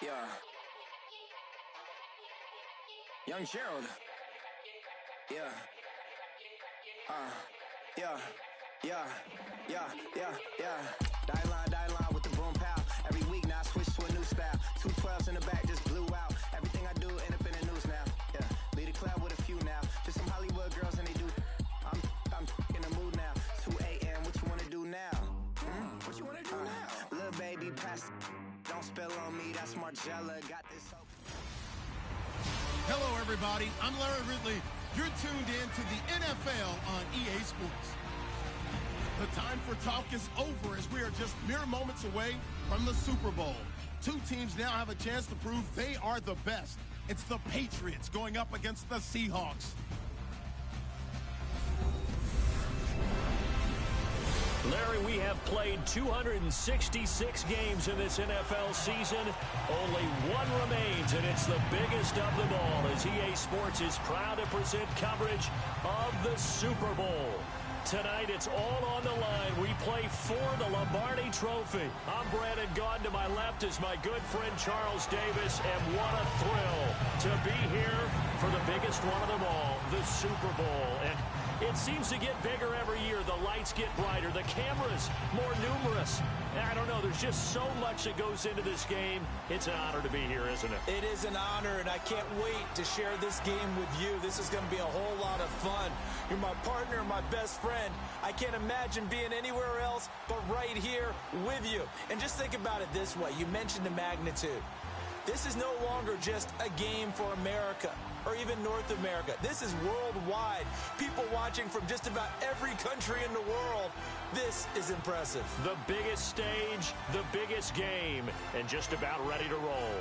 Yeah. Young Gerald. Yeah. Yeah. Die line with the boom pow. Every week now I switch to a new style. 212s in the back just blew out. Everything I do end up in the news now. Yeah. Lead a club with a few now. Just some Hollywood girls and they do. I'm in the mood now. 2 a.m. What you wanna do now? What you wanna do now? Little baby, pass. Don't spill on me. That's Margella. Got this. Hello, everybody. I'm Larry Ridley. You're tuned in to the NFL on EA Sports. The time for talk is over as we are just mere moments away from the Super Bowl. Two teams now have a chance to prove they are the best. It's the Patriots going up against the Seahawks. Larry, we have played 266 games in this NFL season. Only one remains, and it's the biggest of them all, as EA Sports is proud to present coverage of the Super Bowl. Tonight, it's all on the line. We play for the Lombardi Trophy. I'm Brandon Gaudin. To my left is my good friend Charles Davis, and what a thrill to be here for the biggest one of them all, the Super Bowl. And it seems to get bigger every year. The lights get brighter. The cameras more numerous. I don't know. There's just so much that goes into this game. It's an honor to be here, isn't it? It is an honor, and I can't wait to share this game with you. This is going to be a whole lot of fun. You're my partner, my best friend. I can't imagine being anywhere else but right here with you. And just think about it this way. You mentioned the magnitude. This is no longer just a game for America or even North America. This is worldwide. People watching from just about every country in the world. This is impressive. The biggest stage, the biggest game, and just about ready to roll.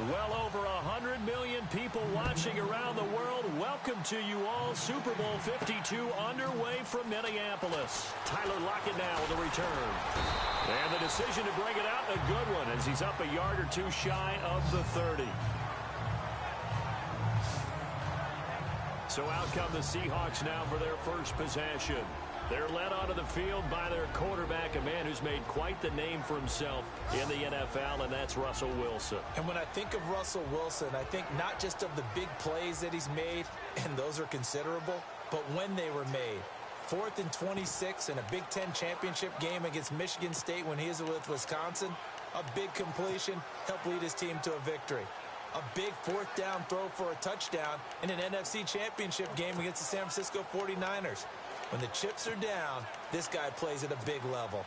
Well over 100 million people watching around the world. Welcome to you all. Super Bowl 52 underway from Minneapolis. Tyler Lockett now with a return. And the decision to bring it out, a good one, as he's up a yard or two shy of the 30. So out come the Seahawks now for their first possession. They're led onto the field by their quarterback, a man who's made quite the name for himself in the NFL, and that's Russell Wilson. And when I think of Russell Wilson, I think not just of the big plays that he's made, and those are considerable, but when they were made. 4th and 26 in a Big Ten championship game against Michigan State when he was with Wisconsin. A big completion helped lead his team to a victory. A big 4th down throw for a touchdown in an NFC championship game against the San Francisco 49ers. When the chips are down, this guy plays at a big level.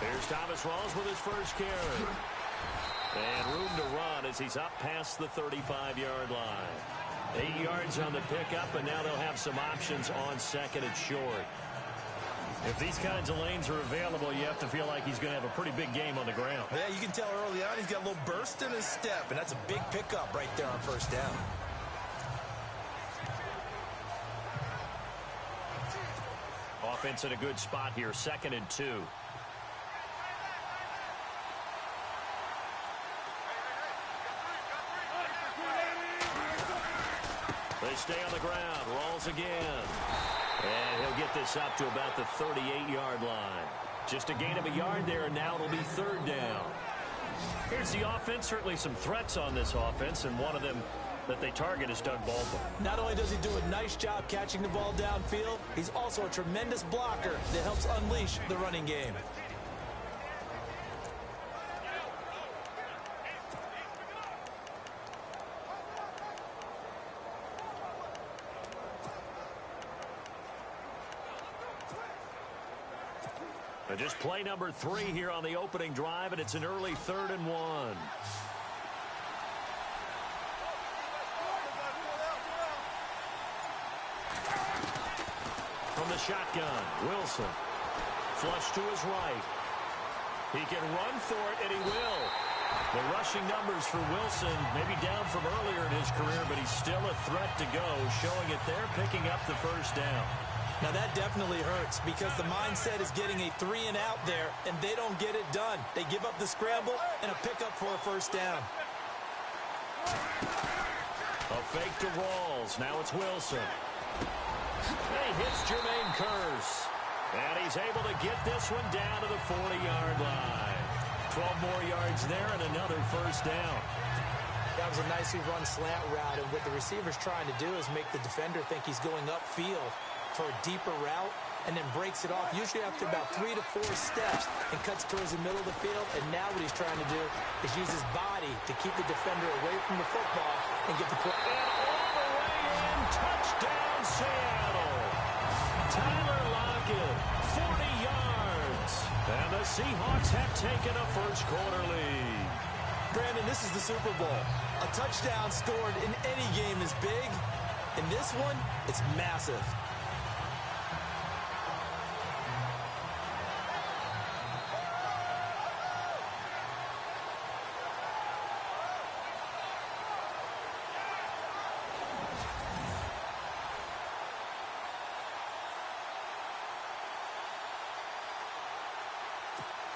Here's Thomas Rawls with his first carry. And room to run as he's up past the 35-yard line. 8 yards on the pickup, and now they'll have some options on second and short. If these kinds of lanes are available, you have to feel like he's going to have a pretty big game on the ground. Yeah, you can tell early on he's got a little burst in his step, and that's a big pickup right there on first down. Offense in a good spot here, 2nd and 2. They stay on the ground. Rawls again. And he'll get this up to about the 38-yard line. Just a gain of a yard there, and now it'll be 3rd down. Here's the offense. Certainly some threats on this offense, and one of them that they target is Doug Baldwin. Not only does he do a nice job catching the ball downfield, he's also a tremendous blocker that helps unleash the running game. Just play number 3 here on the opening drive, and it's an early 3rd and 1. From the shotgun, Wilson. Flush to his right. He can run for it, and he will. The rushing numbers for Wilson may be down from earlier in his career, but he's still a threat to go, showing it there, picking up the first down. Now that definitely hurts because the mindset is getting a 3-and-out there, and they don't get it done. They give up the scramble and a pickup for a first down. A fake to Rawls. Now it's Wilson. And he hits Jermaine Kearse. And he's able to get this one down to the 40-yard line. 12 more yards there and another first down. That was a nicely run slant route, and what the receiver's trying to do is make the defender think he's going upfield for a deeper route, and then breaks it off, usually after about 3 to 4 steps, and cuts towards the middle of the field. And now what he's trying to do is use his body to keep the defender away from the football and get the quarterback. And all the way in, touchdown Seattle. Tyler Lockett, 40 yards. And the Seahawks have taken a first quarter lead. Brandon, this is the Super Bowl. A touchdown scored in any game is big. In this one, it's massive.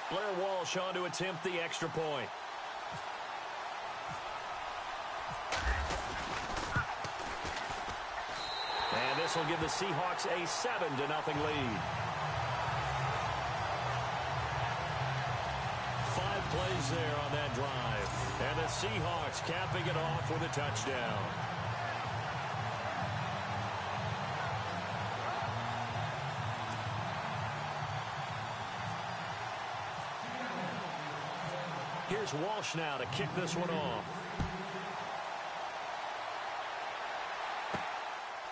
Blair Walsh on to attempt the extra point. And this will give the Seahawks a 7-0 lead. 5 plays there on that drive. And the Seahawks capping it off with a touchdown. Here's Walsh now to kick this one off.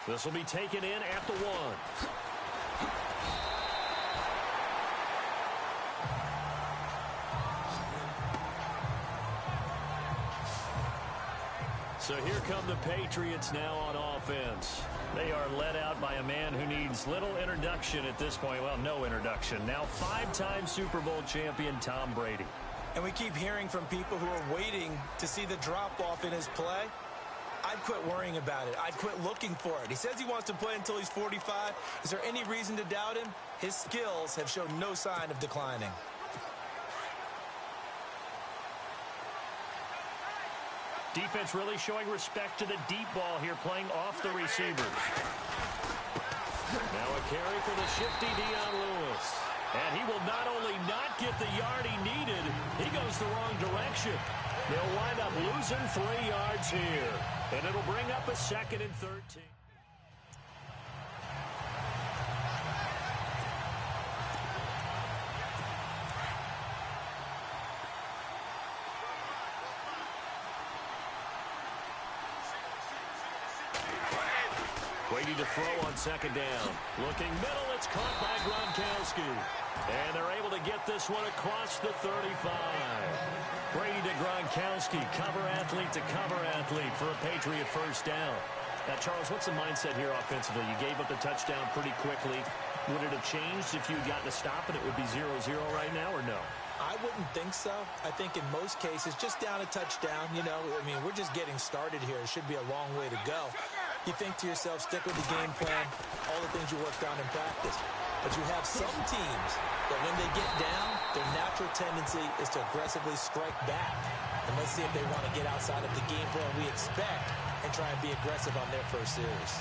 This will be taken in at the 1. So here come the Patriots now on offense. They are led out by a man who needs little introduction at this point. Well, no introduction. Now 5-time Super Bowl champion Tom Brady. And we keep hearing from people who are waiting to see the drop-off in his play. I'd quit worrying about it. I'd quit looking for it. He says he wants to play until he's 45. Is there any reason to doubt him? His skills have shown no sign of declining. Defense really showing respect to the deep ball here, playing off the receivers. Now a carry for the shifty Dion Lewis. And he will not only not get the yard he needed, he goes the wrong direction. They'll wind up losing 3 yards here. And it'll bring up a 2nd and 13. Waiting to throw on 2nd down. Looking middle, it's caught by Gronkowski. And they're able to get this one across the 35. Brady to Gronkowski, cover athlete to cover athlete for a Patriot first down. Now, Charles, what's the mindset here offensively? You gave up the touchdown pretty quickly. Would it have changed if you had gotten a stop and it would be 0-0 right now, or no? I wouldn't think so. I think in most cases, just down a touchdown, you know, I mean, we're just getting started here. It should be a long way to go. You think to yourself, stick with the game plan, all the things you worked on in practice. But you have some teams that when they get down, their natural tendency is to aggressively strike back. And let's see if they want to get outside of the game plan we expect and try and be aggressive on their first series.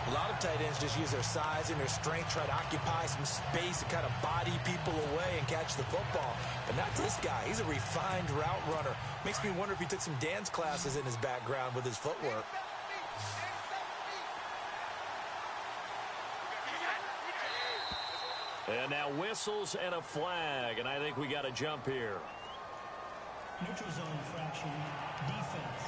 A lot of tight ends just use their size and their strength, try to occupy some space and kind of body people away and catch the football. But not this guy. He's a refined route runner. Makes me wonder if he took some dance classes in his background with his footwork. And now whistles and a flag, and I think we got a jump here. Neutral zone infraction, defense.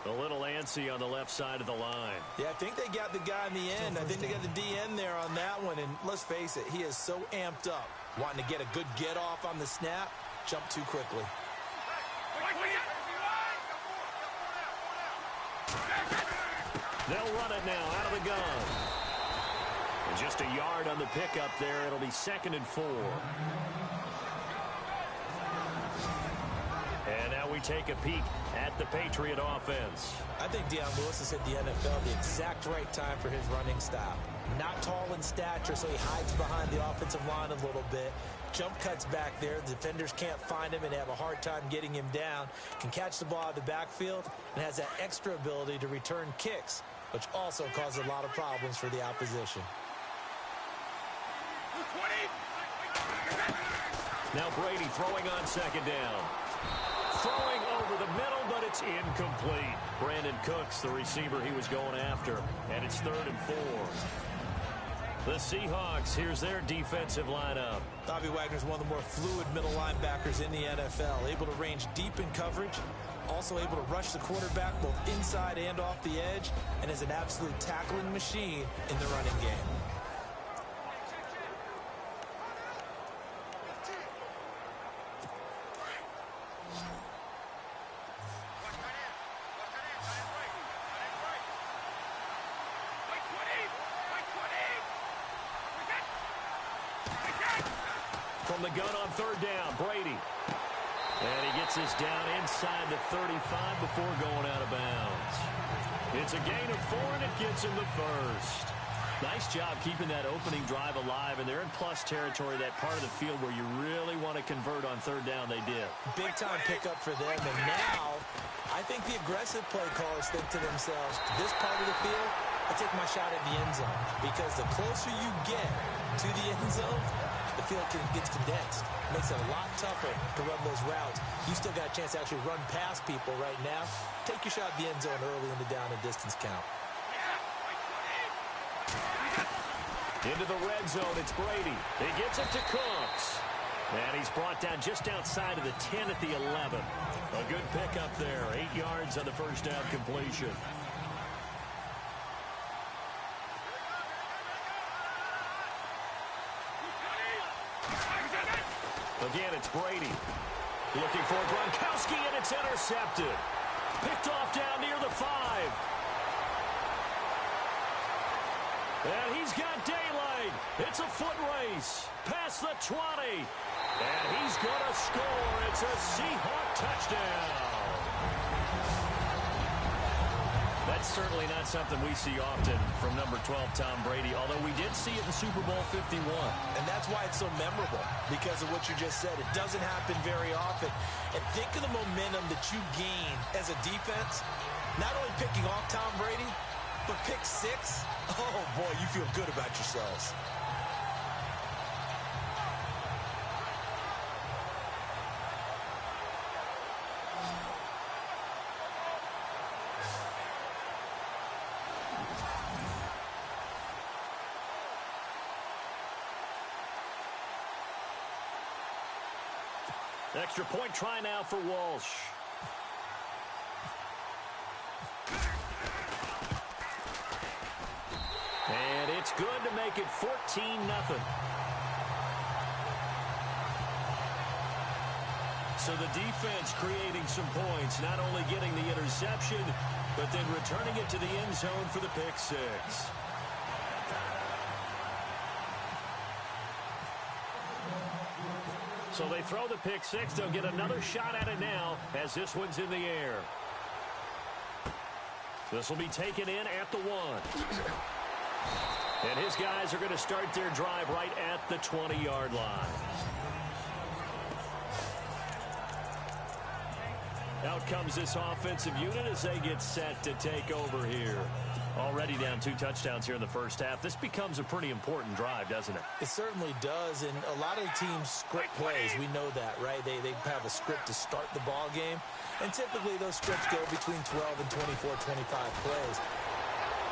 A little antsy on the left side of the line. Yeah, I think they got the guy in the end. I think they got the DN there on that one. And let's face it, he is so amped up, wanting to get a good get off on the snap, jump too quickly. They'll run it now out of the gun. And just a yard on the pickup there. It'll be 2nd and 4. And now we take a peek at the Patriot offense. I think Deion Lewis has hit the NFL the exact right time for his running style. Not tall in stature, so he hides behind the offensive line a little bit. Jump cuts back there. The defenders can't find him and have a hard time getting him down. Can catch the ball out of the backfield and has that extra ability to return kicks, which also causes a lot of problems for the opposition. Now Brady throwing on 2nd down. Throwing over the middle, but it's incomplete. Brandon Cooks, the receiver he was going after, and it's 3rd and 4. The Seahawks, here's their defensive lineup. Bobby Wagner's one of the more fluid middle linebackers in the NFL, able to range deep in coverage, also able to rush the quarterback both inside and off the edge, and is an absolute tackling machine in the running game. From the gun on 3rd down, Brady. And he gets this down inside the 35 before going out of bounds. It's a gain of 4, and it gets him the first. Nice job keeping that opening drive alive, and they're in plus territory, that part of the field where you really want to convert on 3rd down. They did. Big-time pickup for them, and now I think the aggressive play callers think to themselves, this part of the field, I take my shot at the end zone, because the closer you get to the end zone, the field gets condensed. Makes it a lot tougher to run those routes. You still got a chance to actually run past people right now. Take your shot at the end zone early in the down and distance count. Into the red zone, it's Brady. He gets it to Cooks. And he's brought down just outside of the 10 at the 11. A good pickup there. 8 yards on the first down completion. Again, it's Brady. Looking for Gronkowski, and it's intercepted. Picked off down near the 5. And he's got daylight. It's a foot race. Past the 20. And he's going to score. It's a Seahawk touchdown. That's certainly not something we see often from number 12, Tom Brady, although we did see it in Super Bowl 51. And that's why it's so memorable, because of what you just said. It doesn't happen very often. And think of the momentum that you gain as a defense, not only picking off Tom Brady, but pick 6. Oh, boy, you feel good about yourselves. Extra point try now for Walsh. And it's good to make it 14-0. So the defense creating some points, not only getting the interception, but then returning it to the end zone for the pick 6. So they throw the pick 6. They'll get another shot at it now as this one's in the air. This will be taken in at the 1. And his guys are going to start their drive right at the 20-yard line. Out comes this offensive unit as they get set to take over here. Already down 2 touchdowns here in the first half. This becomes a pretty important drive, doesn't it? It certainly does, and a lot of teams script plays. We know that, right? They have a script to start the ball game, and typically those scripts go between 12 and 24, 25 plays.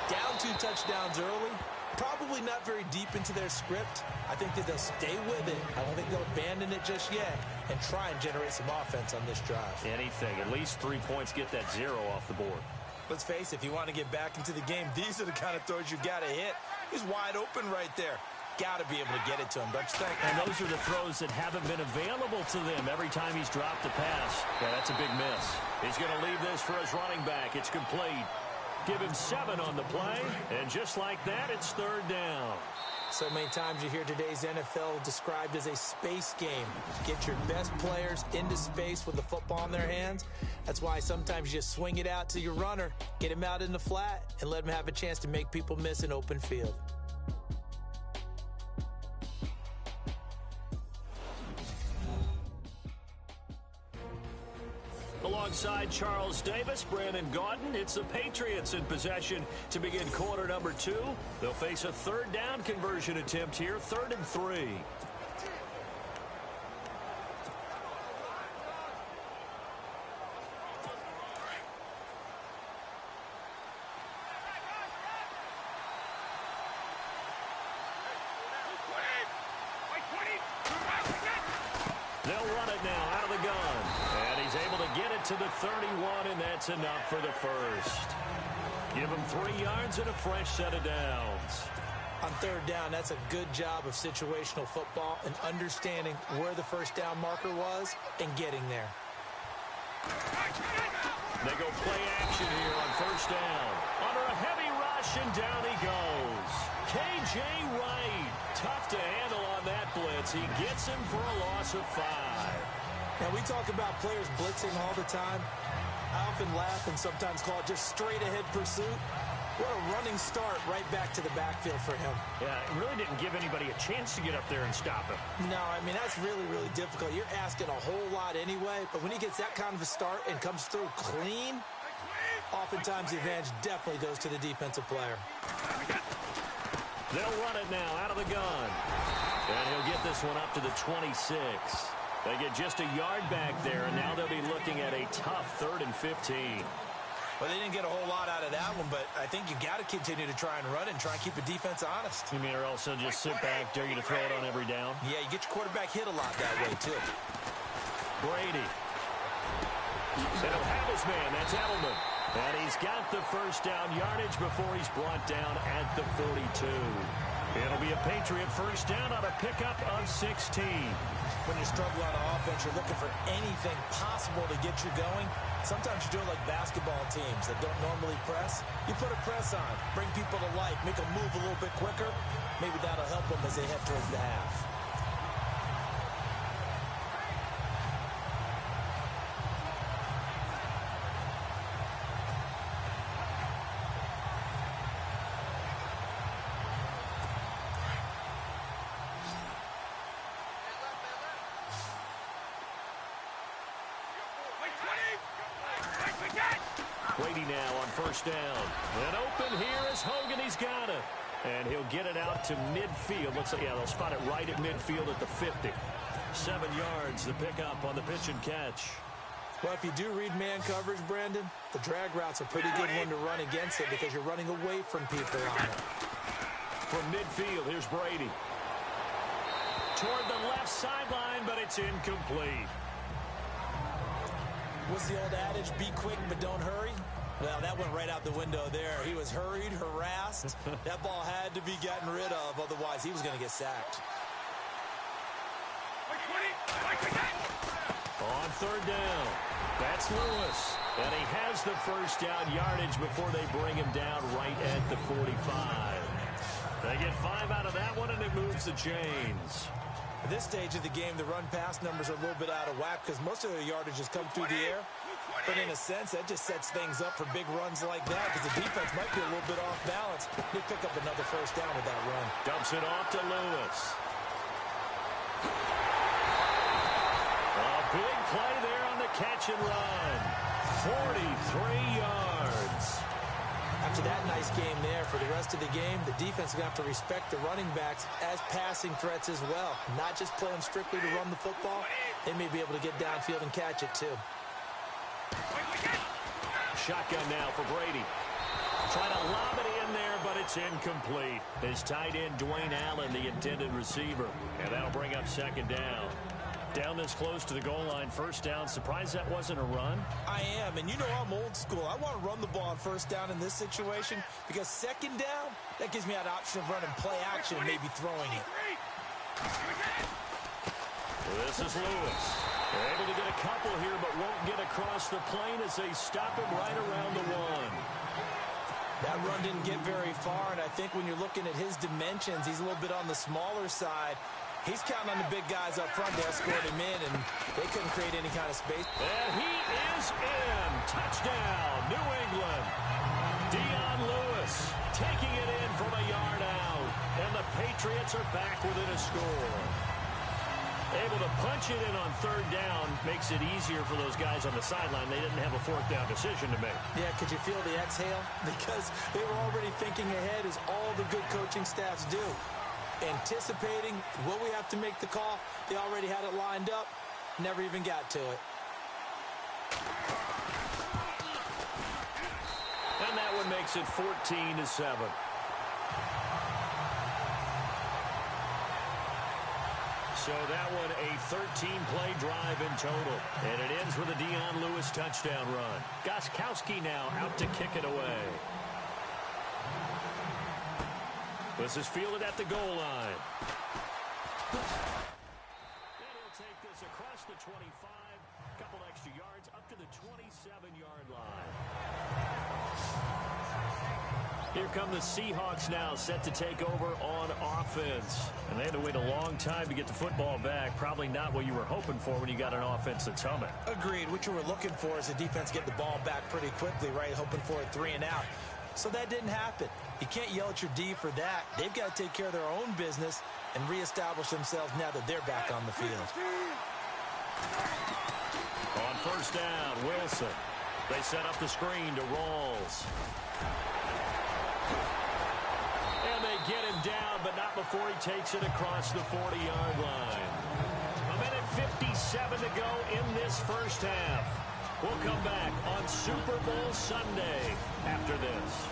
Down 2 touchdowns early, probably not very deep into their script. I think that they'll stay with it. I don't think they'll abandon it just yet and try and generate some offense on this drive. Anything. At least 3 points, get that 0 off the board. Let's face it, if you want to get back into the game, these are the kind of throws you got to hit. He's wide open right there. Got to be able to get it to him, don't you think? And those are the throws that haven't been available to them every time he's dropped a pass. Yeah, that's a big miss. He's going to leave this for his running back. It's complete. Give him 7 on the play, and just like that, it's 3rd down. So many times you hear today's NFL described as a space game. Get your best players into space with the football in their hands. That's why sometimes you just swing it out to your runner, get him out in the flat, and let him have a chance to make people miss an open field. Alongside Charles Davis, Brandon Gaudin, it's the Patriots in possession to begin quarter number 2. They'll face a 3rd down conversion attempt here, 3rd and 3. They'll run it now out of the gun. And he's able to get it to the 31, and that's enough for the first. Give him 3 yards and a fresh set of downs. On 3rd down, that's a good job of situational football and understanding where the first down marker was and getting there. They go play action here on 1st down. Under a heavy rush, and down he goes. K.J. Wright, tough to handle on that blitz. He gets him for a loss of 5. Now, we talk about players blitzing all the time. I often laugh and sometimes call it just straight-ahead pursuit. What a running start right back to the backfield for him. Yeah, it really didn't give anybody a chance to get up there and stop him. No, I mean, that's really, really difficult. You're asking a whole lot anyway, but when he gets that kind of a start and comes through clean, oftentimes the advantage definitely goes to the defensive player. They'll run it now out of the gun. And he'll get this one up to the 26. They get just a yard back there, and now they'll be looking at a tough 3rd and 15. Well, they didn't get a whole lot out of that one, but I think you got to continue to try and run and try and keep the defense honest. You mean or else they'll just sit back, dare you to throw it on every down? Yeah, you get your quarterback hit a lot that way, too. Brady. And he'll have his man. That's Edelman. And he's got the first down yardage before he's brought down at the 42. It'll be a Patriot first down on a pickup of 16. When you struggle on offense, you're looking for anything possible to get you going. Sometimes you do it like basketball teams that don't normally press. You put a press on, bring people to life, make them move a little bit quicker. Maybe that'll help them as they head towards the half. Brady now on first down. And open here is Hogan. He's got it. And he'll get it out to midfield. Looks like, yeah, they'll spot it right at midfield at the 50. 7 yards, the pickup on the pitch and catch. Well, if you do read man coverage, Brandon, the drag route's a pretty good one to run against it because you're running away from people on it. From midfield, here's Brady. Toward the left sideline, but it's incomplete. What's the old adage? Be quick, but don't hurry. Well, that went right out the window there. He was hurried, harassed. That ball had to be gotten rid of, otherwise he was going to get sacked. On third down, that's Lewis. And he has the first down yardage before they bring him down right at the 45. They get 5 out of that one, and it moves the chains. At this stage of the game, the run-pass numbers are a little bit out of whack because most of their yardage has come through the air. But in a sense, that just sets things up for big runs like that because the defense might be a little bit off balance. They pick up another first down with that run. Dumps it off to Lewis. A big play there on the catch and run. 43 yards. After that nice game there, for the rest of the game, the defense is going to have to respect the running backs as passing threats as well. Not just play them strictly to run the football. They may be able to get downfield and catch it too. Shotgun now for Brady. Trying to lob it in there, but it's incomplete. His tight end, Dwayne Allen, the intended receiver. And that'll bring up second down. Down this close to the goal line, first down. Surprised that wasn't a run? I am, and you know I'm old school. I want to run the ball on first down in this situation because second down, that gives me that option of running play action and maybe throwing it. This is Lewis. They're able to get a couple here, but won't get across the plane as they stop him right around the one. That run didn't get very far, and I think when you're looking at his dimensions, he's a little bit on the smaller side. He's counting on the big guys up front to escort him in, and they couldn't create any kind of space. And he is in. Touchdown, New England. Dion Lewis taking it in from a yard out, and the Patriots are back within a score. Able to punch it in on third down makes it easier for those guys on the sideline. They didn't have a fourth down decision to make. Yeah, could you feel the exhale? Because they were already thinking ahead, as all the good coaching staffs do. Anticipating, will we have to make the call? They already had it lined up, never even got to it. And that one makes it 14-7. So that one a 13-play drive in total. And it ends with a Dion Lewis touchdown run. Gostkowski now out to kick it away. This is fielded at the goal line. And he'll take this across the 25. A couple extra yards up to the 27-yard line. Here come the Seahawks now, set to take over on offense. And they had to wait a long time to get the football back. Probably not what you were hoping for when you got an offense that's humming. Agreed. What you were looking for is the defense get the ball back pretty quickly, right? Hoping for a 3 and out. So that didn't happen. You can't yell at your D for that. They've got to take care of their own business and reestablish themselves now that they're back on the field. On first down, Wilson. They set up the screen to Rawls. And they get him down, but not before he takes it across the 40-yard line. A minute 57 to go in this first half. We'll come back on Super Bowl Sunday after this.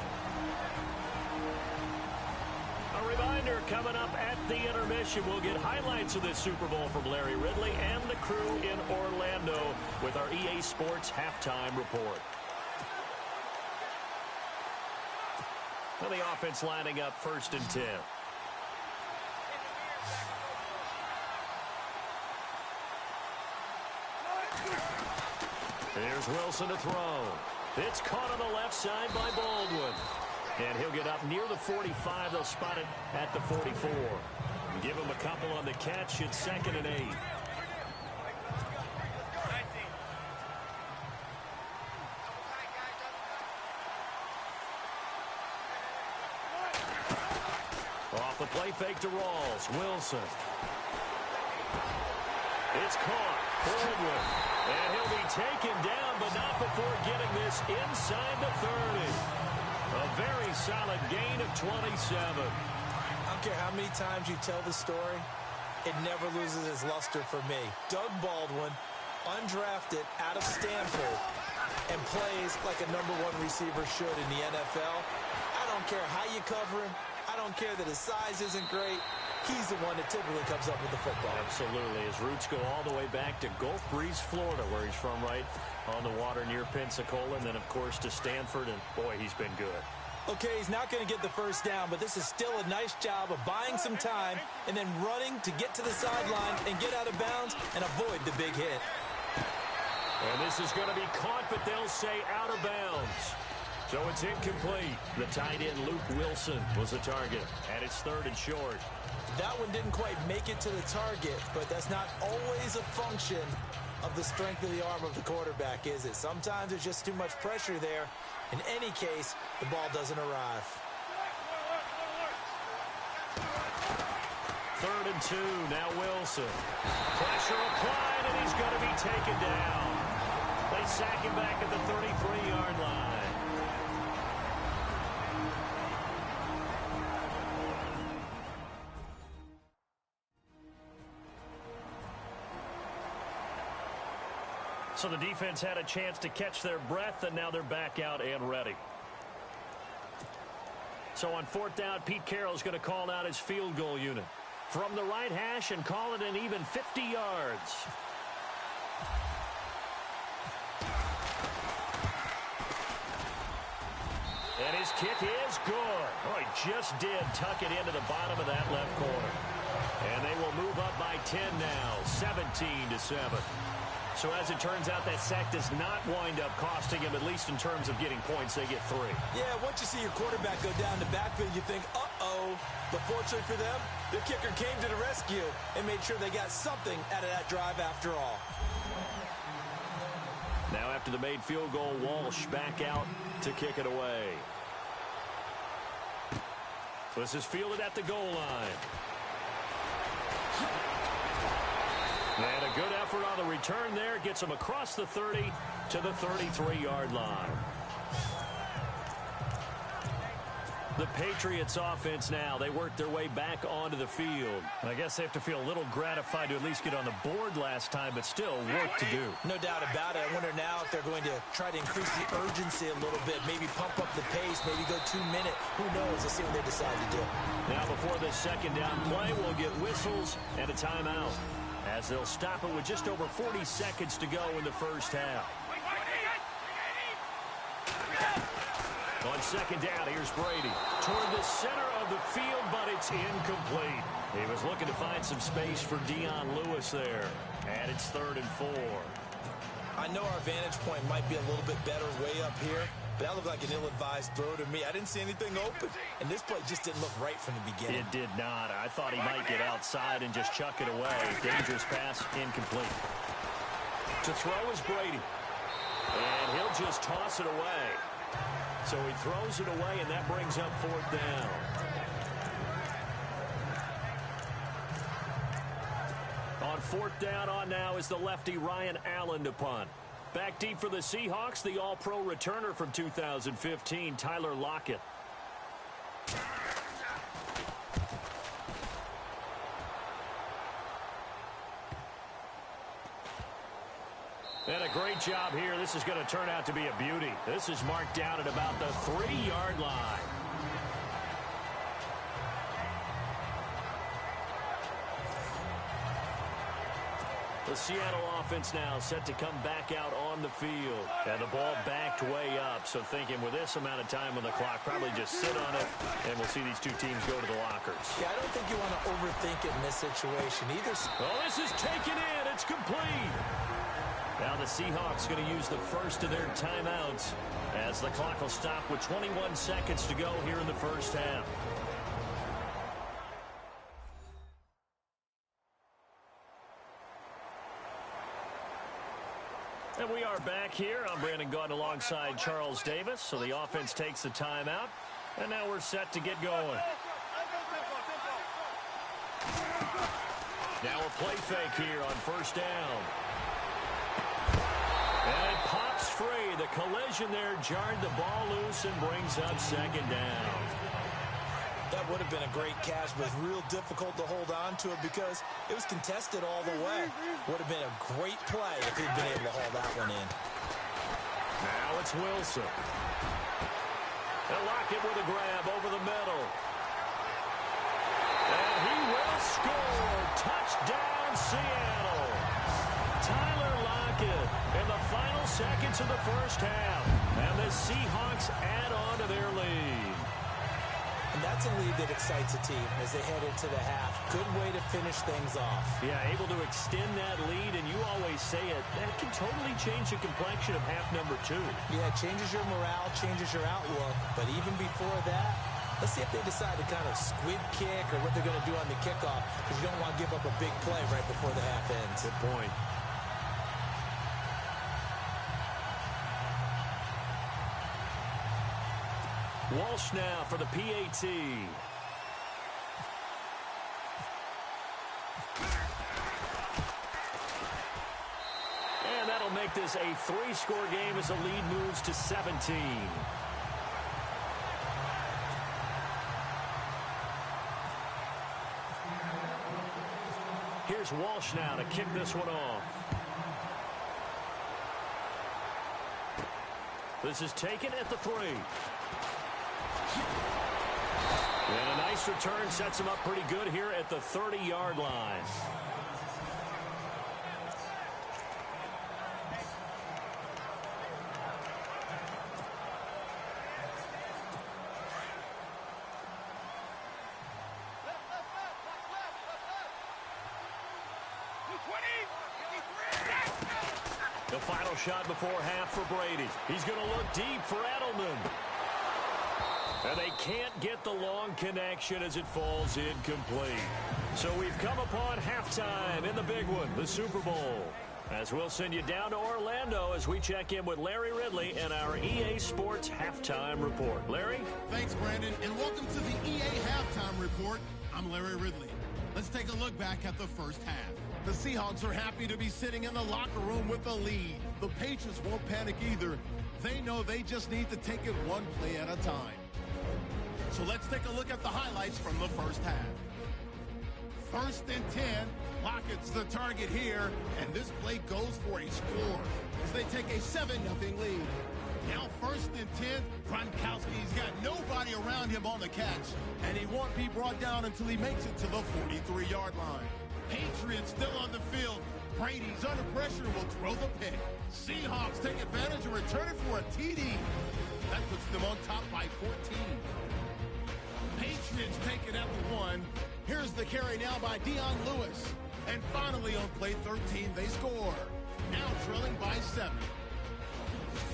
A reminder, coming up at the intermission, we'll get highlights of this Super Bowl from Larry Ridley and the crew in Orlando with our EA Sports Halftime Report. Well, the offense lining up 1st and 10. Here's Wilson to throw. It's caught on the left side by Baldwin. And he'll get up near the 45. They'll spot it at the 44. Give him a couple on the catch. It's 2nd and 8. Off the play fake to Rawls. Wilson. It's caught. Baldwin. And he'll be taken down, but not before getting this inside the 30. A very solid gain of 27. I don't care how many times you tell the story, it never loses its luster for me. Doug Baldwin, undrafted out of Stanford, and plays like a #1 receiver should in the NFL. I don't care how you cover him. I don't care that his size isn't great. He's the one that typically comes up with the football. Absolutely. His roots go all the way back to Gulf Breeze, Florida, where he's from, right on the water near Pensacola, and then, of course, to Stanford, and, boy, he's been good. Okay, he's not going to get the first down, but this is still a nice job of buying some time and then running to get to the sideline and get out of bounds and avoid the big hit. And this is going to be caught, but they'll say out of bounds. So it's incomplete. The tight end, Luke Wilson, was the target, and it's 3rd and short. That one didn't quite make it to the target, but that's not always a function of the strength of the arm of the quarterback, is it? Sometimes there's just too much pressure there. In any case, the ball doesn't arrive. 3rd and 2, now Wilson. Pressure applied, and he's going to be taken down. They they sack him back at the 33-yard line. So the defense had a chance to catch their breath, and now they're back out and ready. So on 4th down, Pete Carroll's going to call out his field goal unit from the right hash and call it an even 50 yards. And his kick is good. Oh, he just did tuck it into the bottom of that left corner. And they will move up by 10 now, 17-7. So as it turns out, that sack does not wind up costing him, at least in terms of getting points. They get 3. Yeah, once you see your quarterback go down the backfield, you think, uh-oh. But fortunately for them, the kicker came to the rescue and made sure they got something out of that drive after all. Now after the made field goal, Walsh back out to kick it away. So this is fielded at the goal line. And a good effort on the return there. Gets him across the 30 to the 33-yard line. The Patriots offense now. They work their way back onto the field. And I guess they have to feel a little gratified to at least get on the board last time, but still work to do. No doubt about it. I wonder now if they're going to try to increase the urgency a little bit, maybe pump up the pace, maybe go 2 minute. Who knows? Let's see what they decide to do. Now before this second down play, we'll get whistles and a timeout, as they'll stop it with just over 40 seconds to go in the first half. On second down, here's Brady. Toward the center of the field, but it's incomplete. He was looking to find some space for Dion Lewis there. And it's 3rd and 4. I know our vantage point might be a little bit better way up here, but that looked like an ill-advised throw to me. I didn't see anything open, and this play just didn't look right from the beginning. It did not. I thought he might get outside and just chuck it away. Dangerous pass, incomplete. To throw is Brady. And he'll just toss it away. So he throws it away, and that brings up 4th down. On 4th down on now is the lefty Ryan Allen to punt. Back deep for the Seahawks, the all-pro returner from 2015, Tyler Lockett. And a great job here. This is going to turn out to be a beauty. This is marked down at about the 3-yard line. The Seattle offense now set to come back out on the field. And the ball backed way up. So thinking with this amount of time on the clock, probably just sit on it, and we'll see these two teams go to the lockers. Yeah, I don't think you want to overthink it in this situation either. Oh, this is taken in. It's complete. Now the Seahawks going to use the first of their timeouts as the clock will stop with 21 seconds to go here in the first half. And we are back here. I'm Brandon Gaudin alongside Charles Davis. So the offense takes the timeout, and now we're set to get going. Now a play fake here on 1st down. And it pops free. The collision there jarred the ball loose and brings up 2nd down. That would have been a great catch, but it's real difficult to hold on to it because it was contested all the way. Would have been a great play if he'd been able to haul that one in. Now it's Wilson. And Lockett with a grab over the middle. And he will score. Touchdown, Seattle. Tyler Lockett in the final seconds of the first half. And the Seahawks add on to their lead. And that's a lead that excites a team as they head into the half. Good way to finish things off. Yeah, able to extend that lead, and you always say it, that can totally change the complexion of half number 2. Yeah, it changes your morale, changes your outlook. But even before that, let's see if they decide to kind of squid kick or what they're going to do on the kickoff, because you don't want to give up a big play right before the half ends. Good point. Walsh now for the PAT. And that'll make make this a 3-score game as the lead moves to 17. Here's Walsh now to kick this one off. This is taken at the 3. And a nice return sets him up pretty good here at the 30-yard line. The final shot before half for Brady. He's going to look deep for Edelman. And they can't get the long connection as it falls incomplete. So we've come upon halftime in the big one, the Super Bowl. As we'll send you down to Orlando as we check in with Larry Ridley and our EA Sports Halftime Report. Larry? Thanks, Brandon, and welcome to the EA Halftime Report. I'm Larry Ridley. Let's take a look back at the first half. The Seahawks are happy to be sitting in the locker room with a lead. The Patriots won't panic either. They know they just need to take it one play at a time. So let's take a look at the highlights from the first half. 1st and 10. Lockett's the target here, and this play goes for a score as they take a 7-0 lead. Now 1st and 10. Gronkowski's got nobody around him on the catch, and he won't be brought down until he makes it to the 43-yard line. Patriots still on the field. Brady's under pressure and will throw the pick. Seahawks take advantage and return it for a TD. That puts them on top by 14. Patriots take it at the 1. Here's the carry now by Dion Lewis. And finally on play 13, they score. Now trailing by 7.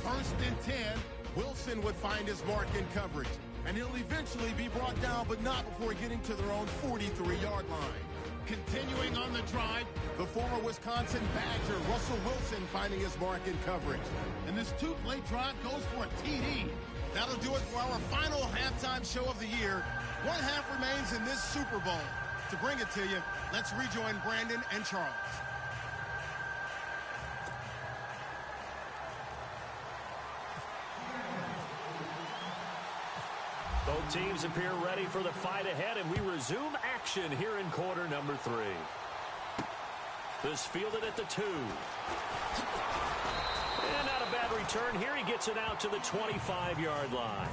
1st and 10. Wilson would find his mark in coverage. And he'll eventually be brought down, but not before getting to their own 43-yard line. Continuing on the drive, the former Wisconsin Badger, Russell Wilson, finding his mark in coverage. And this 2-play drive goes for a TD. That'll do it for our final halftime show of the year. One half remains in this Super Bowl. To bring it to you, let's rejoin Brandon and Charles. Both teams appear ready for the fight ahead, and we resume action here in quarter number 3. This fielded at the 2. And not a bad return here. He gets it out to the 25-yard line.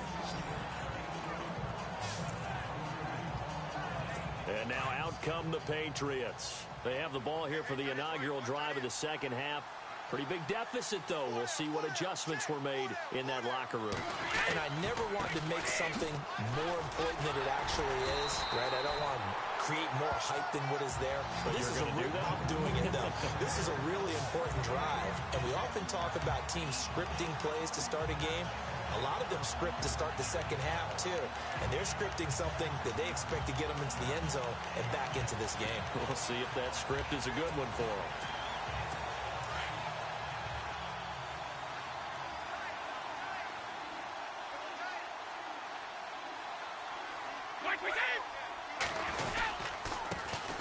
And now out come the Patriots. They have the ball here for the inaugural drive of the second half. Pretty big deficit, though. We'll see what adjustments were made in that locker room. And I never wanted to make something more important than it actually is, right? I don't want to create more hype than what is there. But this is I'm doing it, though. This is a really important drive. And we often talk about teams scripting plays to start a game. A lot of them script to start the second half, too. And they're scripting something that they expect to get them into the end zone and back into this game. We'll see if that script is a good one for them.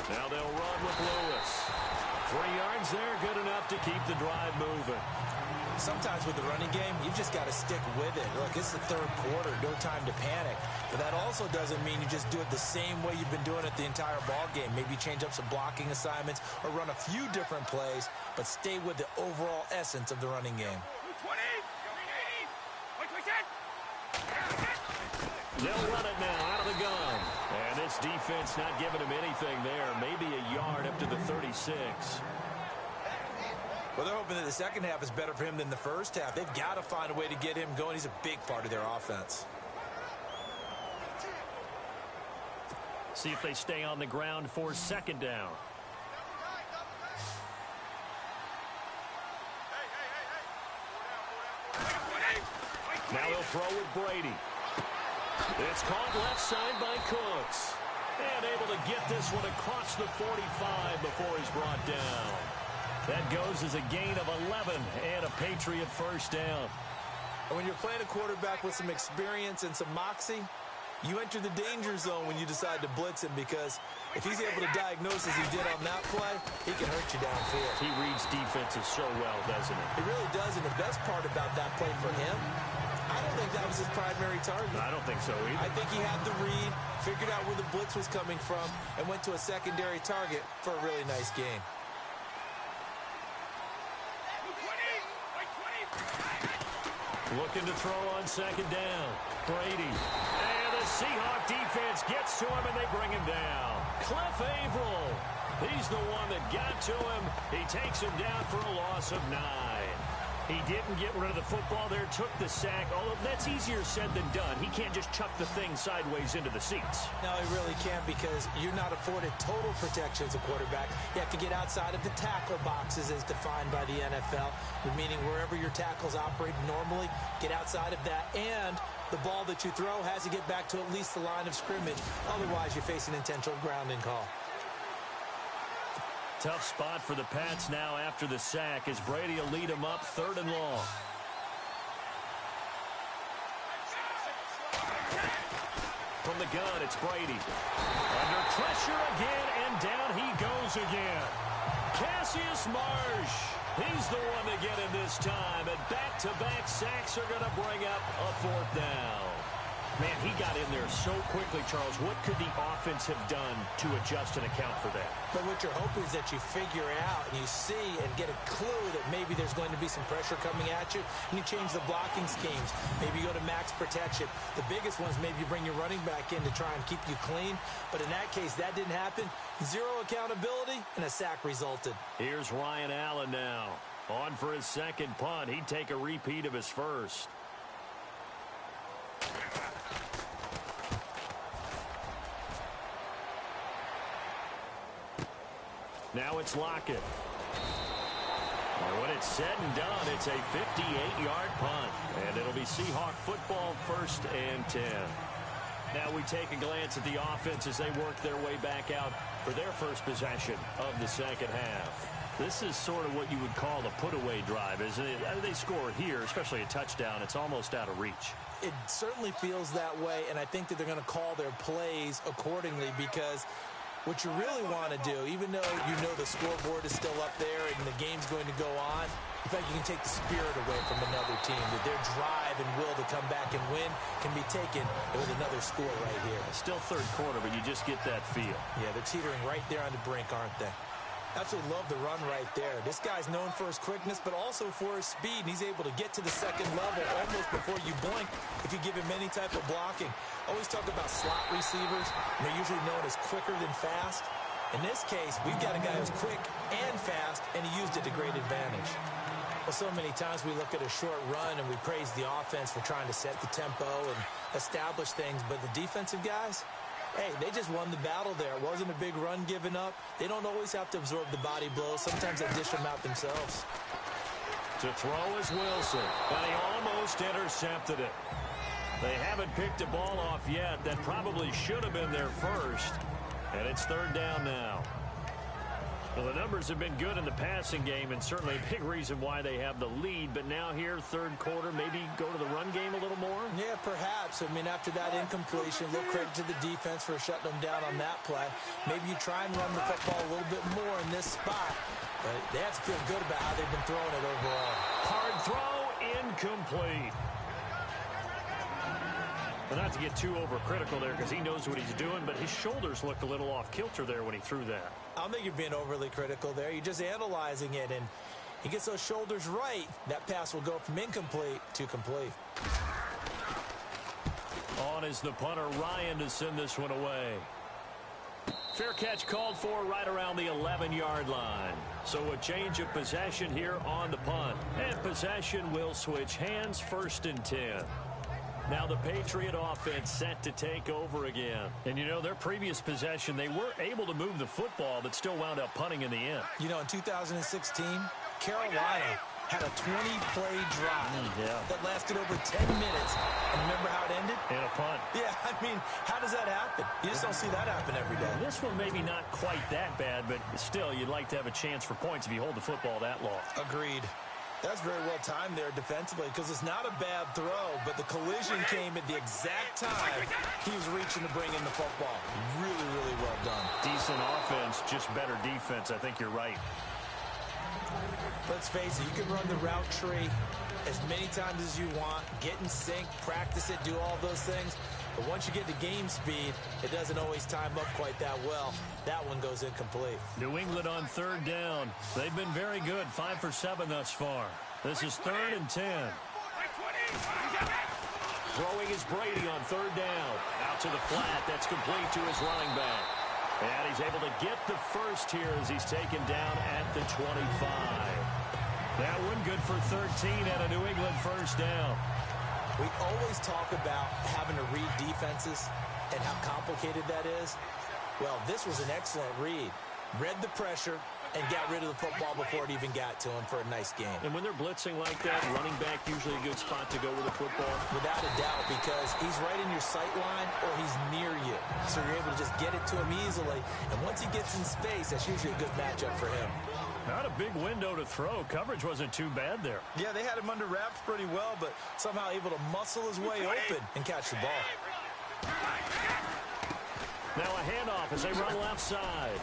Now they'll run with Lewis. 3 yards there, good enough to keep the drive moving. Sometimes with the running game, you've just got to stick with it. Look, it's the third quarter, no time to panic. But that also doesn't mean you just do it the same way you've been doing it the entire ball game. Maybe change up some blocking assignments or run a few different plays, but stay with the overall essence of the running game. They'll run it now out of the gun. And this defense not giving him anything there. Maybe a yard up to the 36. Well, they're hoping that the second half is better for him than the first half. They've got to find a way to get him going. He's a big part of their offense. See if they stay on the ground for second down. Now they'll throw with Brady. It's caught left side by Cooks. And able to get this one across the 45 before he's brought down. That goes as a gain of 11 and a Patriot first down. And when you're playing a quarterback with some experience and some moxie, You enter the danger zone when you decide to blitz him, because if he's able to diagnose as he did on that play, he can hurt you downfield. He reads defenses so well, doesn't he? He really does, and the best part about that play for him, I don't think that was his primary target. I don't think so either. I think he had the read, figured out where the blitz was coming from, and went to a secondary target for a really nice gain. Looking to throw on second down. Brady. And the Seahawk defense gets to him, and they bring him down. Cliff Averill. He's the one that got to him. He takes him down for a loss of 9. He didn't get rid of the football there, took the sack. Although that's easier said than done. He can't just chuck the thing sideways into the seats. No, he really can't, because you're not afforded total protection as a quarterback. You have to get outside of the tackle boxes as defined by the NFL, meaning wherever your tackles operate normally, get outside of that. And the ball that you throw has to get back to at least the line of scrimmage. Otherwise, you're facing intentional grounding call. Tough spot for the Pats now after the sack, as Brady will lead them up 3rd and long. From the gun, it's Brady. Under pressure again, and down he goes again. Cassius Marsh. He's the one to get him this time, and back-to-back sacks are going to bring up a 4th down. Man, he got in there so quickly, Charles. What could the offense have done to adjust and account for that? But what you're hoping is that you figure out and you see and get a clue that maybe there's going to be some pressure coming at you, and you change the blocking schemes. Maybe you go to max protection. The biggest ones, maybe you bring your running back in to try and keep you clean. But in that case, that didn't happen. 0 accountability, and a sack resulted. Here's Ryan Allen now. On for his second punt. He'd take a repeat of his first. Now it's Lockett. And when it's said and done, it's a 58-yard punt. And it'll be Seahawk football, 1st and 10. Now we take a glance at the offense as they work their way back out for their first possession of the second half. This is sort of what you would call a put-away drive, isn't it? They score here, especially a touchdown. It's almost out of reach. It certainly feels that way, and I think that they're going to call their plays accordingly, because what you really want to do, even though you know the scoreboard is still up there and the game's going to go on, in fact, you can take the spirit away from another team, that their drive and will to come back and win can be taken with another score right here. Still 3rd quarter, but you just get that feel. Yeah, they're teetering right there on the brink, aren't they? Absolutely love the run right there. This guy's known for his quickness, but also for his speed, and he's able to get to the second level almost before you blink if you give him any type of blocking. Always talk about slot receivers, and they're usually known as quicker than fast. In this case, we've got a guy who's quick and fast, and he used it to great advantage. Well, so many times we look at a short run and we praise the offense for trying to set the tempo and establish things, but the defensive guys, hey, they just won the battle there. It wasn't a big run given up. They don't always have to absorb the body blows. Sometimes they dish them out themselves. To throw is Wilson, and he almost intercepted it. They haven't picked a ball off yet. That probably should have been their first. And it's 3rd down now. Well, the numbers have been good in the passing game, and certainly a big reason why they have the lead. But now here, 3rd quarter, maybe go to the run game a little more? Yeah, perhaps. I mean, after that incompletion, a little credit to the defense for shutting them down on that play. Maybe you try and run the football a little bit more in this spot. But they have to feel good about how they've been throwing it overall. Hard throw, incomplete. Well, not to get too overcritical there, because he knows what he's doing, but his shoulders looked a little off kilter there when he threw that. I don't think you're being overly critical there. You're just analyzing it, and he gets those shoulders right. That pass will go from incomplete to complete. On is the punter, Ryan, to send this one away. Fair catch called for right around the 11-yard line. So a change of possession here on the punt. And possession will switch hands, 1st and 10. Now the Patriot offense set to take over again. And, you know, their previous possession, they were able to move the football, but still wound up punting in the end. You know, in 2016, Carolina had a 20-play drive that lasted over 10 minutes. And remember how it ended? In a punt. Yeah, I mean, how does that happen? You just don't see that happen every day. This one maybe not quite that bad, but still, you'd like to have a chance for points if you hold the football that long. Agreed. That's very well timed there defensively because it's not a bad throw, but the collision came at the exact time he was reaching to bring in the football. Really, really well done. Decent offense, just better defense. I think you're right. Let's face it, you can run the route tree as many times as you want, get in sync, practice it, do all those things. But once you get to game speed, it doesn't always time up quite that well. That one goes incomplete. New England on third down. They've been very good, 5 for 7 thus far. This is 3rd and 10. Throwing is Brady on third down. Out to the flat. That's complete to his running back. And he's able to get the first here as he's taken down at the 25. That one good for 13 at a New England first down. We always talk about having to read defenses and how complicated that is. Well, this was an excellent read. Read the pressure and got rid of the football before it even got to him for a nice game. And when they're blitzing like that, running back usually a good spot to go with the football. Without a doubt, because he's right in your sight line or he's near you. So you're able to just get it to him easily. And once he gets in space, that's usually a good matchup for him. Not a big window to throw. Coverage wasn't too bad there. Yeah, they had him under wraps pretty well, but somehow able to muscle his way open and catch the ball. Now a handoff as they run left side.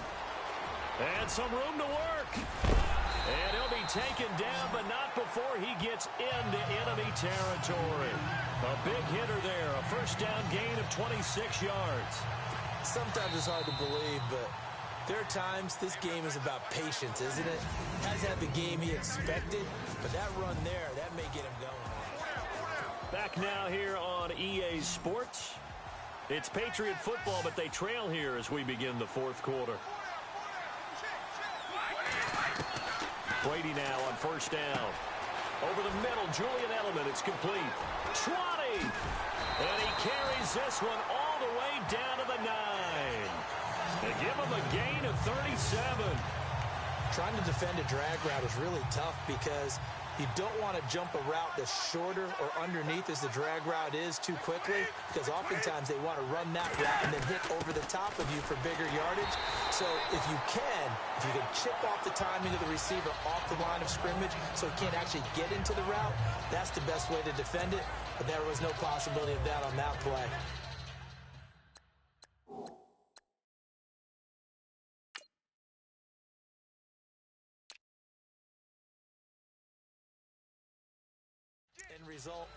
And some room to work. And he'll be taken down, but not before he gets into enemy territory. A big hitter there. A first down gain of 26 yards. Sometimes it's hard to believe, but there are times this game is about patience, isn't it? Hasn't had the game he expected, but that run there, that may get him going. Back now here on EA Sports. It's Patriot football, but they trail here as we begin the fourth quarter. Brady now on first down. Over the middle, Julian Edelman. It's complete. 20! And he carries this one all the way down to the 9. They give him a gain of 37. Trying to defend a drag route is really tough because you don't want to jump a route that's shorter or underneath as the drag route is too quickly, because oftentimes they want to run that route and then hit over the top of you for bigger yardage. So if you can chip off the timing of the receiver off the line of scrimmage so he can't actually get into the route, that's the best way to defend it. But there was no possibility of that on that play. End result.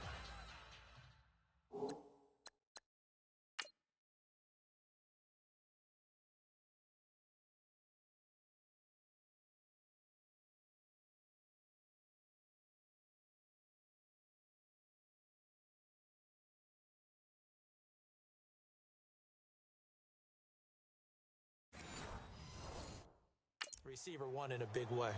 Receiver won in a big way.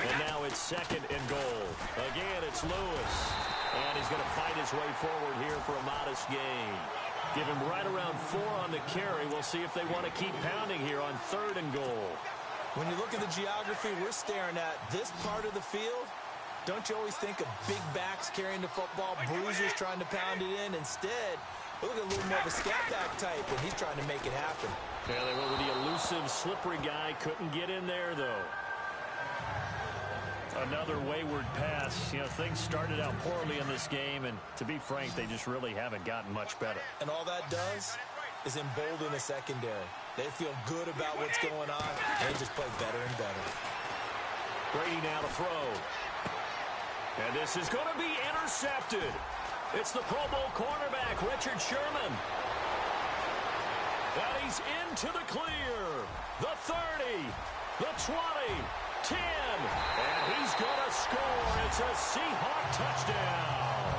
And now it's 2nd and goal. Again, it's Lewis. And he's going to fight his way forward here for a modest gain. Give him right around 4 on the carry. We'll see if they want to keep pounding here on 3rd and goal. When you look at the geography we're staring at, this part of the field, don't you always think of big backs carrying the football, bruisers trying to pound it in? Instead, look at a little more of a scat back type, and he's trying to make it happen. Yeah, they went with the elusive, slippery guy. Couldn't get in there, though. Another wayward pass. You know, things started out poorly in this game, and to be frank, they just really haven't gotten much better. And all that does is embolden the secondary. They feel good about what's going on, and they just play better and better. Brady now to throw. And this is going to be intercepted. It's the Pro Bowl cornerback, Richard Sherman. And he's into the clear. The 30, the 20, 10. And he's going to score. It's a Seahawk touchdown.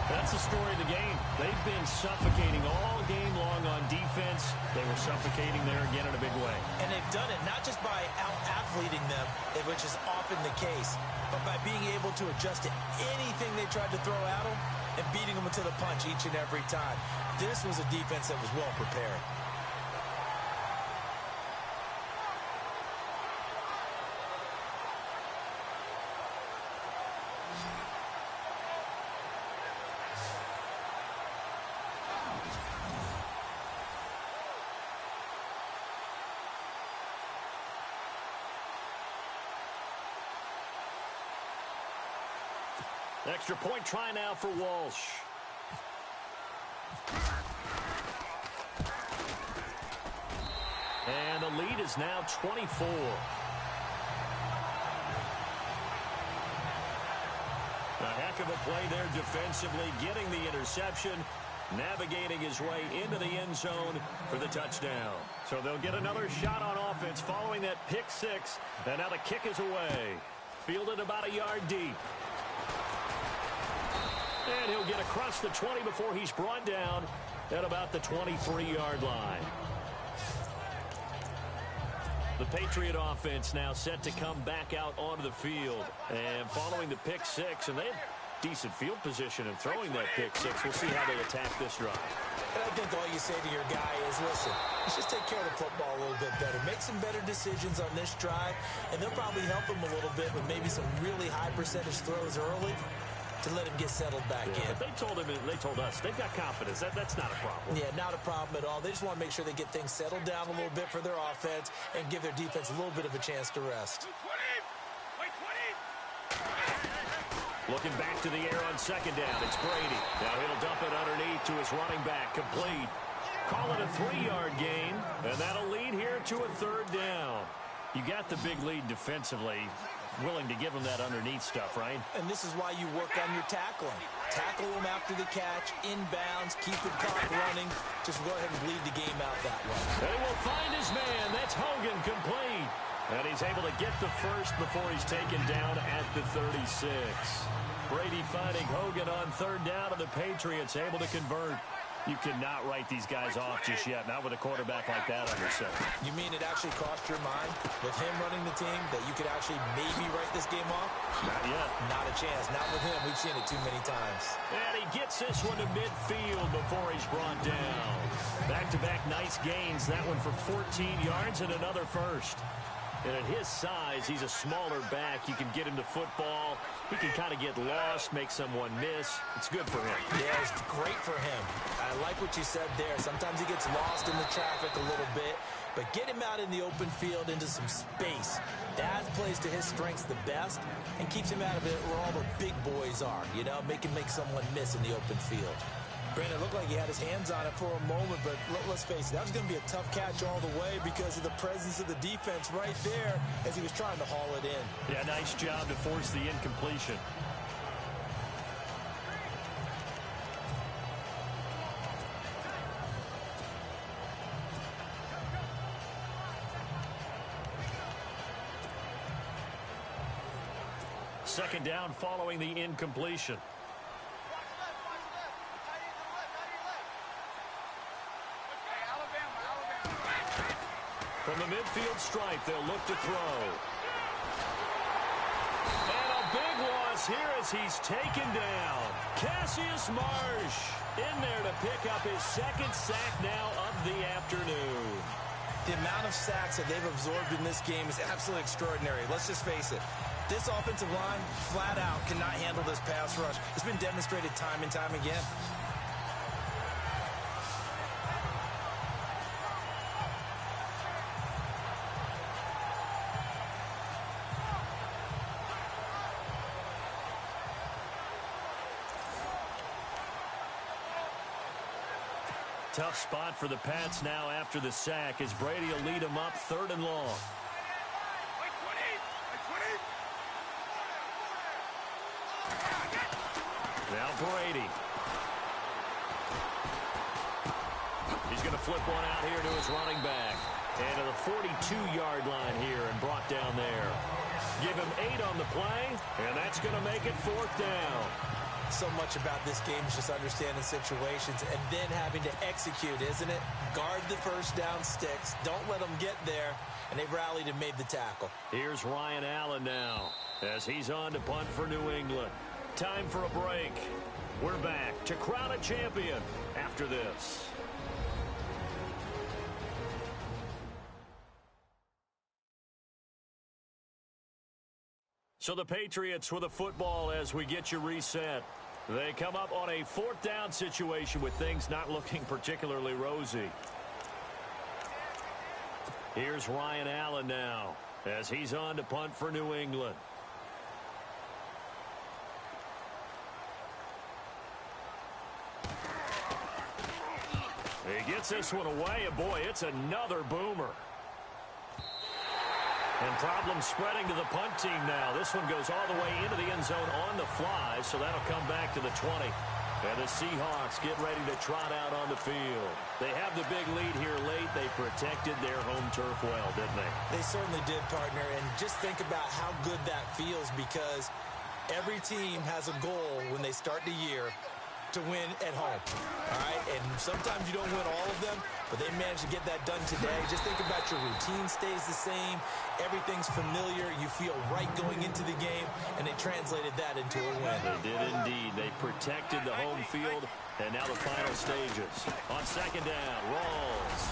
That's the story of the game. They've been suffocating all game long on defense. They were suffocating there again in a big way. And they've done it not just by out-athleting them, which is often the case, but by being able to adjust to anything they tried to throw at them and beating them to the punch each and every time. This was a defense that was well prepared. Extra point try now for Walsh. And the lead is now 24. A heck of a play there defensively, getting the interception, navigating his way into the end zone for the touchdown. So they'll get another shot on offense following that pick six. And now the kick is away. Fielded about a yard deep. And he'll get across the 20 before he's brought down at about the 23-yard line. The Patriot offense now set to come back out onto the field. And following the pick six, and they have decent field position in throwing that pick six. We'll see how they attack this drive. And I think all you say to your guy is, listen, let's just take care of the football a little bit better. Make some better decisions on this drive, and they'll probably help him a little bit with maybe some really high percentage throws early to let him get settled back in. But they told us they've got confidence. That's not a problem. Yeah, not a problem at all. They just want to make sure they get things settled down a little bit for their offense and give their defense a little bit of a chance to rest. Looking back to the air on second down. It's Brady. Now he'll dump it underneath to his running back. Complete. Call it a 3-yard gain, and that'll lead here to a third down. You got the big lead defensively. Willing to give him that underneath stuff, right? And this is why you work on your tackling. Tackle him after the catch, inbounds, keep the clock running. Just go ahead and bleed the game out that way. And he will find his man. That's Hogan, complete. And he's able to get the first before he's taken down at the 36. Brady finding Hogan on third down, and the Patriots able to convert. You cannot write these guys off just yet, not with a quarterback like that on your center. You mean it actually crossed your mind with him running the team that you could actually maybe write this game off? Not yet. Not a chance. Not with him. We've seen it too many times. And he gets this one to midfield before he's brought down. Back-to-back nice gains. That one for 14 yards and another first. And at his size, he's a smaller back. You can get him to football. He can kind of get lost, make someone miss. It's good for him. Yeah, it's great for him. I like what you said there. Sometimes he gets lost in the traffic a little bit, but get him out in the open field into some space. That plays to his strengths the best and keeps him out of it where all the big boys are, you know, make someone miss in the open field. Brandon, it looked like he had his hands on it for a moment, but let's face it, that was going to be a tough catch all the way because of the presence of the defense right there as he was trying to haul it in. Yeah, nice job to force the incompletion. Second down following the incompletion. From the midfield stripe, they'll look to throw. And a big loss here as he's taken down. Cassius Marsh in there to pick up his second sack now of the afternoon. The amount of sacks that they've absorbed in this game is absolutely extraordinary. Let's just face it. This offensive line, flat out, cannot handle this pass rush. It's been demonstrated time and time again. Tough spot for the Pats now after the sack as Brady will lead them up third and long. Now Brady. He's going to flip one out here to his running back. And to the 42-yard line here and brought down there. Give him 8 on the play, and that's going to make it fourth down. So much about this game is just understanding situations and then having to execute, isn't it? Guard the first down sticks. Don't let them get there. And they rallied and made the tackle. Here's Ryan Allen now as he's on to punt for New England. Time for a break. We're back to crown a champion after this. So the Patriots with a football as we get you reset. They come up on a fourth down situation with things not looking particularly rosy. Here's Ryan Allen now as he's on to punt for New England. He gets this one away, and boy, it's another boomer. And problems spreading to the punt team now. This one goes all the way into the end zone on the fly, so that'll come back to the 20. And the Seahawks get ready to trot out on the field. They have the big lead here late. They protected their home turf well, didn't they? They certainly did, partner. And just think about how good that feels, because every team has a goal when they start the year to win at home. All right? And sometimes you don't win all of them, but they managed to get that done today. Just think about your routine stays the same. Everything's familiar. You feel right going into the game, and they translated that into a win. They did indeed. They protected the home field, and now the final stages. On second down, Rawls.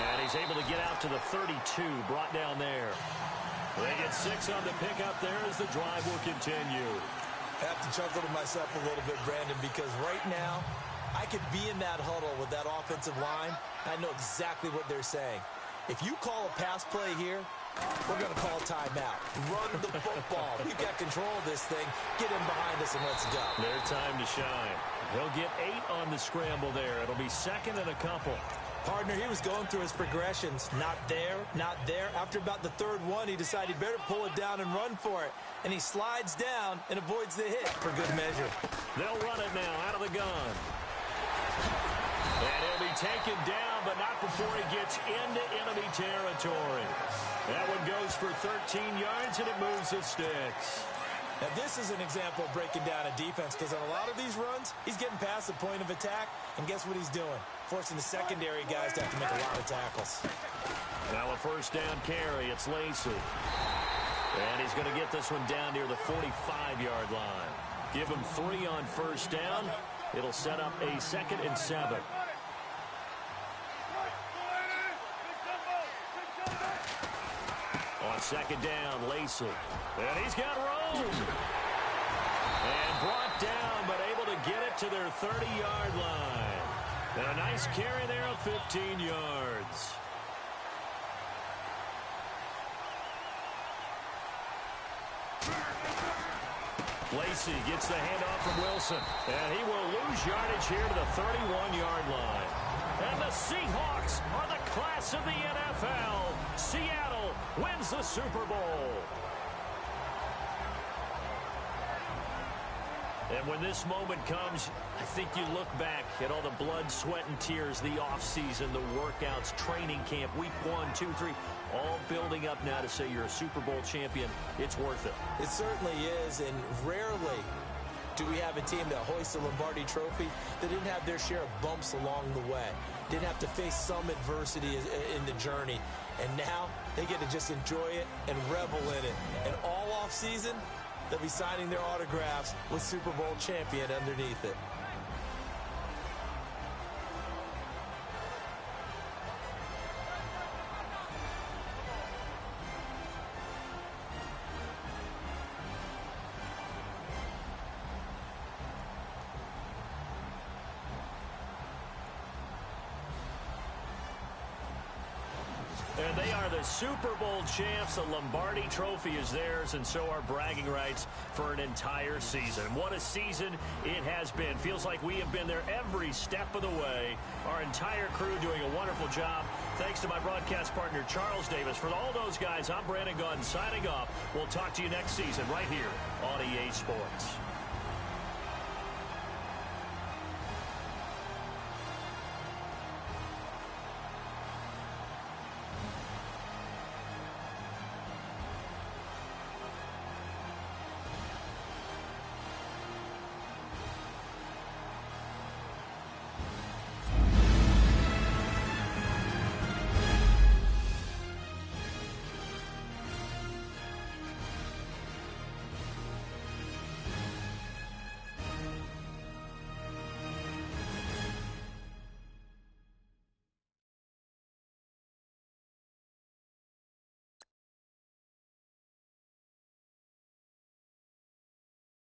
And he's able to get out to the 32, brought down there. They get 6 on the pickup there as the drive will continue. I have to chuckle to myself a little bit, Brandon, because right now I could be in that huddle with that offensive line. I know exactly what they're saying. If you call a pass play here, we're going to call timeout. Run the football. We've got control of this thing. Get in behind us and let's go. Their time to shine. He'll get 8 on the scramble there. It'll be second and a couple. Partner, he was going through his progressions. Not there, not there. After about the third one, he decided he better pull it down and run for it. And he slides down and avoids the hit for good measure. They'll run it now out of the gun. And he'll be taken down, but not before he gets into enemy territory. That one goes for 13 yards, and it moves the sticks. Now, this is an example of breaking down a defense, because on a lot of these runs, he's getting past the point of attack, and guess what he's doing? Forcing the secondary guys to have to make a lot of tackles. Now a first down carry. It's Lacey. And he's going to get this one down near the 45-yard line. Give him 3 on first down. It'll set up a 2nd and 7. On second down, Lacey. And he's got room. And brought down, but able to get it to their 30-yard line. And a nice carry there of 15 yards. Lacey gets the handoff from Wilson. And he will lose yardage here to the 31-yard line. And the Seahawks are the class of the NFL. Seattle wins the Super Bowl. And when this moment comes, I think you look back at all the blood, sweat, and tears, the offseason, the workouts, training camp, week 1, 2, 3, all building up now to say you're a Super Bowl champion. It's worth it. It certainly is, and rarely do we have a team that hoists the Lombardi Trophy that didn't have their share of bumps along the way, didn't have to face some adversity in the journey, and now they get to just enjoy it and revel in it. And all offseason, they'll be signing their autographs with Super Bowl champion underneath it. And they are the Super Bowl champs. The Lombardi Trophy is theirs, and so are bragging rights for an entire season. What a season it has been. Feels like we have been there every step of the way. Our entire crew doing a wonderful job. Thanks to my broadcast partner, Charles Davis. For all those guys, I'm Brandon Gaudin signing off. We'll talk to you next season right here on EA Sports.